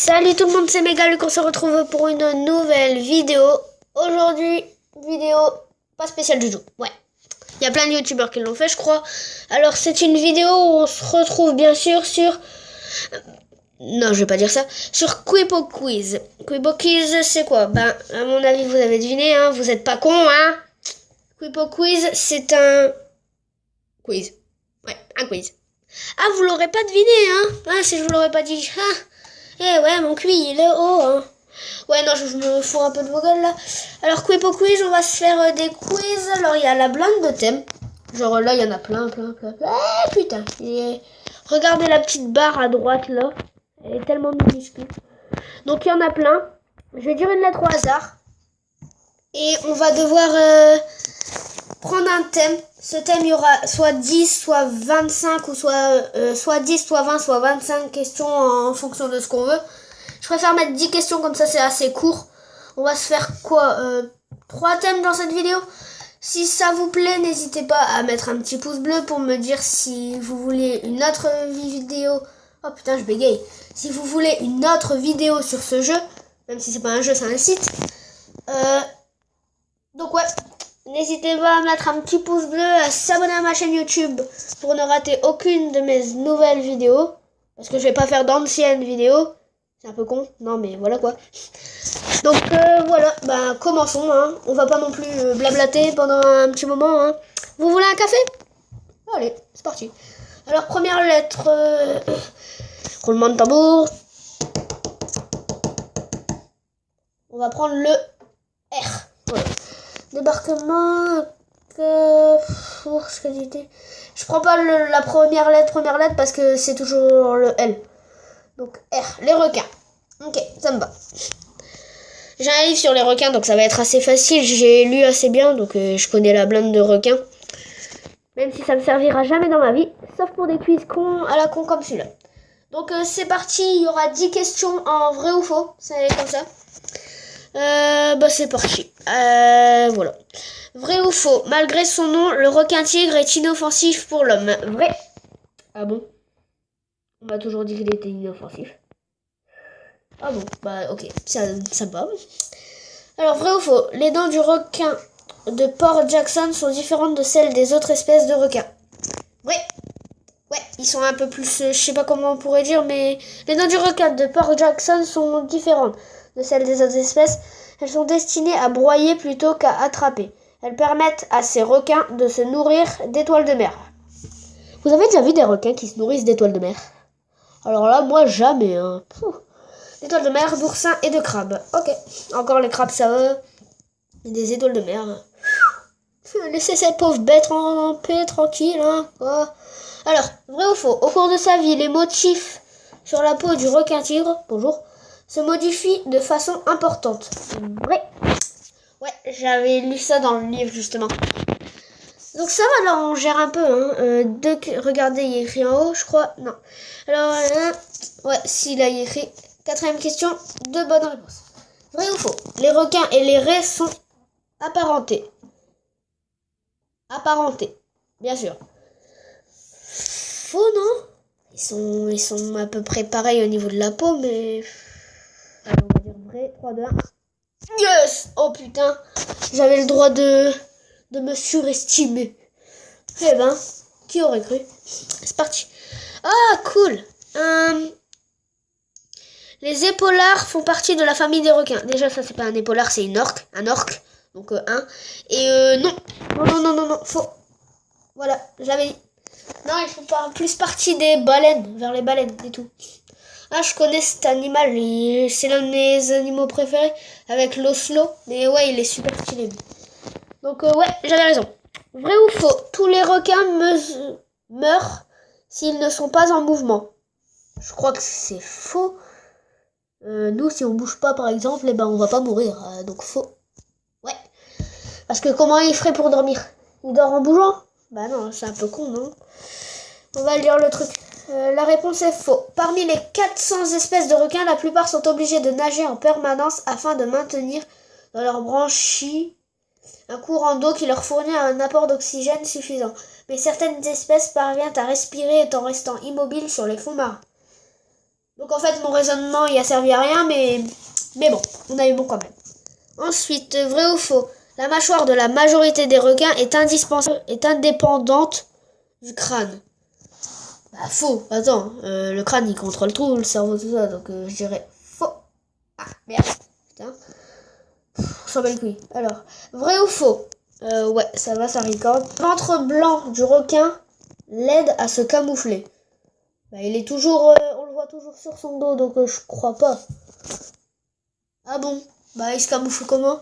Salut tout le monde, c'est Megaluc, on se retrouve pour une nouvelle vidéo. Aujourd'hui, vidéo pas spéciale du tout. Ouais, il y a plein de youtubeurs qui l'ont fait, je crois. Alors c'est une vidéo où on se retrouve bien sûr sur... Non, je vais pas dire ça. Sur Quipo Quiz. Quipo Quiz, c'est quoi? Ben, à mon avis, vous avez deviné, hein. Vous êtes pas cons, hein. Quipo Quiz, c'est un... quiz. Ouais, un quiz. Ah, vous l'aurez pas deviné, hein. Ah, si je vous l'aurais pas dit. Ah. Eh ouais, mon QI, il est haut, hein. Ouais, non, je me fous un peu de vos gueules, là. Alors, Quipo Quiz, on va se faire des quiz. Alors, il y a la blinde de thèmes. Genre, là, il y en a plein. Ah, putain. Regardez la petite barre à droite, là. Elle est tellement minuscule. Donc, il y en a plein. Je vais dire une lettre au hasard. Et on va devoir prendre un thème. Ce thème, il y aura soit 10, soit 25, ou soit 10, soit 20, soit 25 questions en fonction de ce qu'on veut. Je préfère mettre 10 questions, comme ça c'est assez court. On va se faire quoi 3 thèmes dans cette vidéo. Si ça vous plaît, n'hésitez pas à mettre un petit pouce bleu pour me dire si vous voulez une autre vidéo. Oh putain, je bégaye. Si vous voulez une autre vidéo sur ce jeu, même si c'est pas un jeu, c'est un site. Donc ouais. N'hésitez pas à mettre un petit pouce bleu, à s'abonner à ma chaîne YouTube pour ne rater aucune de mes nouvelles vidéos. Parce que je vais pas faire d'anciennes vidéos. C'est un peu con. Non mais voilà quoi. Donc voilà, bah commençons. Hein. On va pas non plus blablater pendant un petit moment. Hein. Vous voulez un café? Allez, c'est parti. Alors première lettre. Roulement de tambour. On va prendre le R. Voilà. Débarquement, je prends pas la première lettre parce que c'est toujours le L. Donc R, les requins. Ok, ça me va. J'ai un livre sur les requins, donc ça va être assez facile. J'ai lu assez bien, donc je connais la blinde de requins. Même si ça me servira jamais dans ma vie, sauf pour des quiz cons à la con comme celui-là. Donc c'est parti, il y aura 10 questions en vrai ou faux, c'est comme ça. Bah c'est parti. Voilà. Vrai ou faux? Malgré son nom, le requin-tigre est inoffensif pour l'homme. Vrai. Ah bon? On m'a toujours dit qu'il était inoffensif. Ah bon? Bah ok, ça me va. Alors vrai ou faux? Les dents du requin de Port Jackson sont différentes de celles des autres espèces de requins. Vrai. Ouais, ils sont un peu plus... je sais pas comment on pourrait dire, mais... Les dents du requin de Port Jackson sont différentes de celles des autres espèces. Elles sont destinées à broyer plutôt qu'à attraper. Elles permettent à ces requins de se nourrir d'étoiles de mer. Vous avez déjà vu des requins qui se nourrissent d'étoiles de mer? Alors là, moi jamais. Hein. D'étoiles de mer, d'oursins et de crabes. Ok. Encore les crabes, ça va. Et des étoiles de mer. Laissez cette pauvre bête en paix, tranquille. Hein. Oh. Alors, vrai ou faux? Au cours de sa vie, les motifs sur la peau du requin-tigre, bonjour, se modifient de façon importante. Vrai. Ouais, j'avais lu ça dans le livre, justement. Donc ça va, là, on gère un peu. Hein. Regardez, il y a écrit en haut, je crois. Non. Alors, ouais, si, là, il y a écrit. 4e question, 2 bonnes réponses. Vrai ou faux? Les requins et les raies sont apparentés. Apparentés, bien sûr. Faux, non? Ils sont à peu près pareils au niveau de la peau, mais... Allez, on va dire vrai. 3, 2, 1. Yes! Oh putain! J'avais le droit de me surestimer. Eh ben, qui aurait cru? C'est parti. Ah, cool! Les épaulards font partie de la famille des requins. Déjà, ça, c'est pas un épaulard, c'est une orque. Un orque. Donc, 1. Et non. Non. Faux. Voilà, j'avais dit. Non, ils font plus partie des baleines. Vers les baleines et tout. Ah, je connais cet animal, c'est l'un de mes animaux préférés, avec l'oslo, mais ouais, il est super stylé. Donc ouais, j'avais raison. Vrai ou faux? Tous les requins meurent s'ils ne sont pas en mouvement. Je crois que c'est faux. Nous, si on bouge pas, par exemple, eh ben, on va pas mourir, donc faux. Ouais. Parce que comment il ferait pour dormir? Il dort en bougeant? Bah non, c'est un peu con, non? On va lire le truc. La réponse est faux. Parmi les 400 espèces de requins, la plupart sont obligés de nager en permanence afin de maintenir dans leurs branchies un courant d'eau qui leur fournit un apport d'oxygène suffisant. Mais certaines espèces parviennent à respirer tout en restant immobiles sur les fonds marins. Donc en fait, mon raisonnement, il a servi à rien, mais bon, on a eu bon quand même. Ensuite, vrai ou faux? La mâchoire de la majorité des requins est indispensable, est indépendante du crâne. Bah faux, attends, le crâne il contrôle tout, le cerveau, tout ça, donc je dirais faux. Ah, merde, putain. On s'en bat les couilles. Alors, vrai ou faux? Ouais, ça va, ça recorde. Le ventre blanc du requin l'aide à se camoufler. Bah, il est toujours, on le voit toujours sur son dos, donc je crois pas. Ah bon? Bah, il se camoufle comment?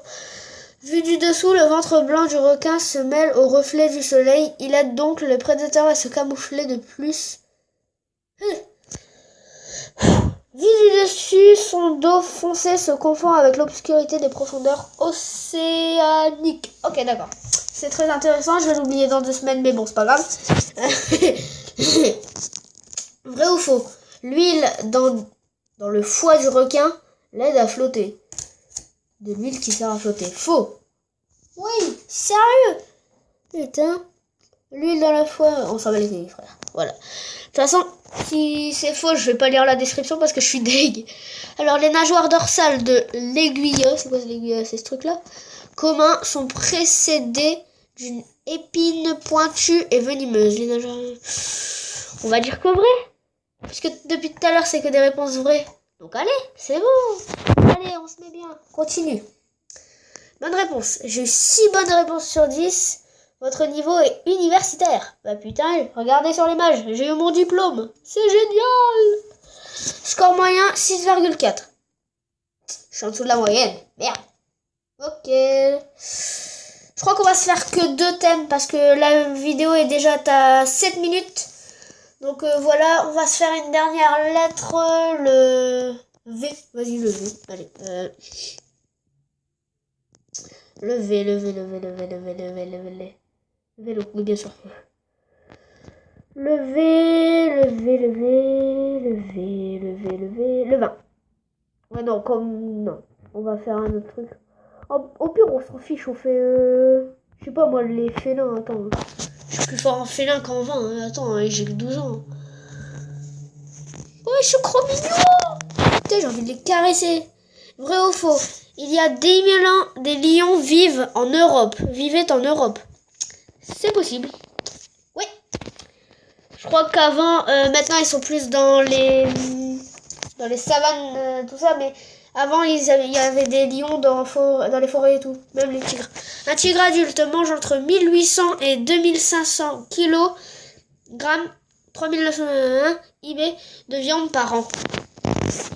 Vu du dessous, le ventre blanc du requin se mêle au reflet du soleil. Il aide donc le prédateur à se camoufler de plus. Vu du dessus, son dos foncé se confond avec l'obscurité des profondeurs océaniques. Ok, d'accord. C'est très intéressant, je vais l'oublier dans 2 semaines, mais bon, c'est pas grave. Vrai ou faux? L'huile dans le foie du requin l'aide à flotter. De l'huile qui sert à flotter. Faux. Oui, sérieux? Putain. L'huile dans le foie, on s'en va les couilles, frère. Voilà. De toute façon, si c'est faux, je vais pas lire la description parce que je suis deg. Alors, les nageoires dorsales de l'aiguilleux, c'est quoi l'aiguilleux? C'est ce truc-là, commun, sont précédées d'une épine pointue et venimeuse. Les nageoires... On va dire que vrai. Parce que depuis tout à l'heure, c'est que des réponses vraies. Donc allez, c'est bon. Allez, on se met bien. Continue. Bonne réponse. J'ai eu 6 bonnes réponses sur 10. Votre niveau est universitaire. Bah putain, regardez sur l'image. J'ai eu mon diplôme. C'est génial. Score moyen 6,4. Je suis en dessous de la moyenne. Merde. Ok. Je crois qu'on va se faire que 2 thèmes parce que la vidéo est déjà à 7 minutes. Donc voilà, on va se faire une dernière lettre, le V. Vas-y, le V. Allez. Le V, le V, le V, le V, le V, le V, le V, le V. Vélo, oui, bien sûr. Le V, le V, le V, le V, le V, le V, le 20. Ouais, non, comme... Non, on va faire un autre truc. Au pire, on s'en fiche, on fait... Je sais pas, moi, les félins, attends. Je suis plus fort en félin qu'en 20, hein. Attends, hein, j'ai que 12 ans. Ouais, je suis trop mignon. Putain, j'ai envie de les caresser. Vrai ou faux? Il y a des lions vivent en Europe. Vivaient en Europe. C'est possible. Oui. Je crois qu'avant, maintenant ils sont plus dans les savanes, tout ça, mais avant il y avait des lions dans les forêts et tout, même les tigres. Un tigre adulte mange entre 1800 et 2500 kg, 3901 IB de viande par an.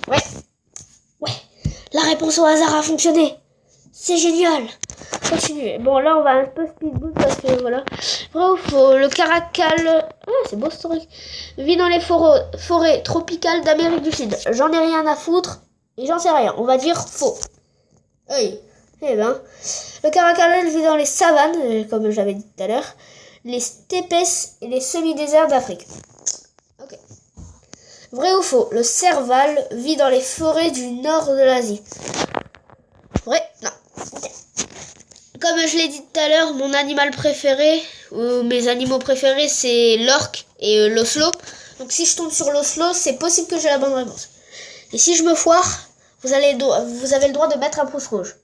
Ouais. La réponse au hasard a fonctionné. C'est génial. Continuez. Bon, là, on va un peu speedboot parce que voilà. Vrai ou faux? Le caracal... Ah, c'est beau ce truc. Vit dans les forêts tropicales d'Amérique du Sud. J'en ai rien à foutre et j'en sais rien. On va dire faux. Oui. Eh ben. Le caracal vit dans les savanes, comme j'avais dit tout à l'heure, les steppes et les semi-déserts d'Afrique. Ok. Vrai ou faux? Le serval vit dans les forêts du nord de l'Asie. Vrai? Non. Okay. Comme je l'ai dit tout à l'heure, mon animal préféré, ou mes animaux préférés, c'est l'orque et l'oslo. Donc si je tombe sur l'oslo, c'est possible que j'ai la bonne réponse. Et si je me foire, vous avez le droit de mettre un pouce rouge.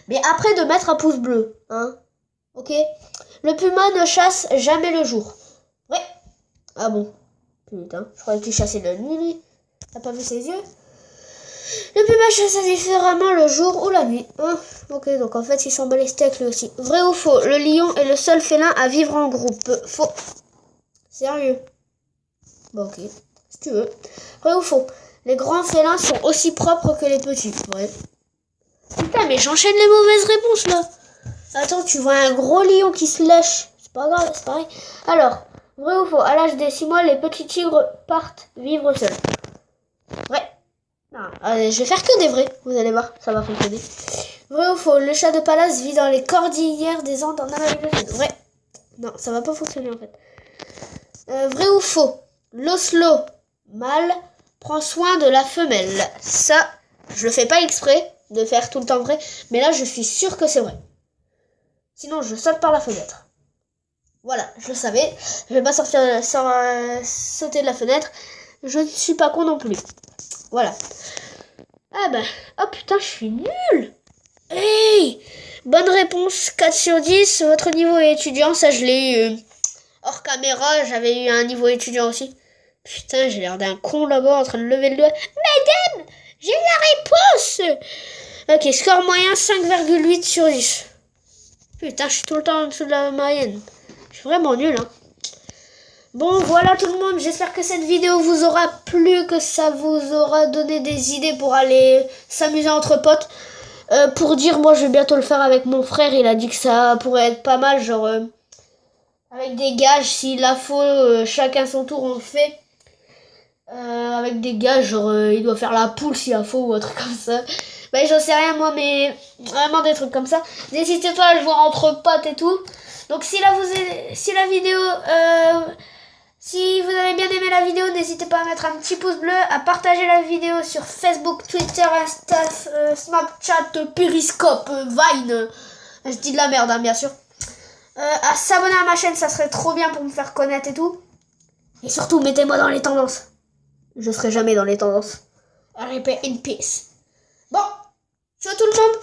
Mais après de mettre un pouce bleu, hein. Ok? Le puma ne chasse jamais le jour. Ouais. Ah bon. Putain, je croyais qu'il chassait la nuit, lui. T'as pas vu ses yeux? Le puma chasse différemment le jour ou la nuit. Hein, ok, donc en fait, il s'en bat les steaks lui aussi. Vrai ou faux? Le lion est le seul félin à vivre en groupe. Faux. Sérieux? Bah ok, si tu veux. Vrai ou faux? Les grands félins sont aussi propres que les petits. Vrai. Putain, mais j'enchaîne les mauvaises réponses là. Attends, tu vois un gros lion qui se lèche. C'est pas grave, c'est pareil. Alors, vrai ou faux? À l'âge des 6 mois, les petits tigres partent vivre seuls. Vrai. Non, je vais faire que des vrais, vous allez voir, ça va fonctionner. Vrai ou faux? Le chat de palace vit dans les cordillères des Andes en Amérique du Sud. Vrai. Non, ça va pas fonctionner en fait. Vrai ou faux? L'oslo mâle prend soin de la femelle. Ça, je le fais pas exprès de faire tout le temps vrai, mais là je suis sûre que c'est vrai. Sinon je saute par la fenêtre. Voilà, je le savais. Je vais pas sortir sauter de la fenêtre. Je ne suis pas con non plus. Voilà. Ah bah, oh putain, je suis nulle. Hey, bonne réponse, 4 sur 10. Votre niveau est étudiant, ça je l'ai eu. Hors caméra, j'avais eu un niveau étudiant aussi. Putain, j'ai l'air d'un con là-bas en train de lever le doigt. Madame, j'ai la réponse. Ok, score moyen 5,8 sur 10. Putain, je suis tout le temps en dessous de la moyenne. Je suis vraiment nul, hein. Bon, voilà tout le monde. J'espère que cette vidéo vous aura plu, que ça vous aura donné des idées pour aller s'amuser entre potes. Pour dire, moi, je vais bientôt le faire avec mon frère. Il a dit que ça pourrait être pas mal, genre... avec des gages, s'il la faut, chacun son tour, on le fait. Avec des gages, genre, il doit faire la poule s'il la faut ou un truc comme ça. Bah, j'en sais rien, moi, mais vraiment des trucs comme ça. N'hésitez pas à le voir entre potes et tout. Donc, si la vidéo... si vous avez bien aimé la vidéo, n'hésitez pas à mettre un petit pouce bleu, à partager la vidéo sur Facebook, Twitter, Insta, Snapchat, Periscope, Vine. Je dis de la merde, hein, bien sûr. À s'abonner à ma chaîne, ça serait trop bien pour me faire connaître et tout. Et surtout, mettez-moi dans les tendances. Je serai jamais dans les tendances. RIP in peace. Bon, ciao tout le monde.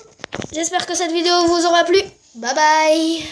J'espère que cette vidéo vous aura plu. Bye bye.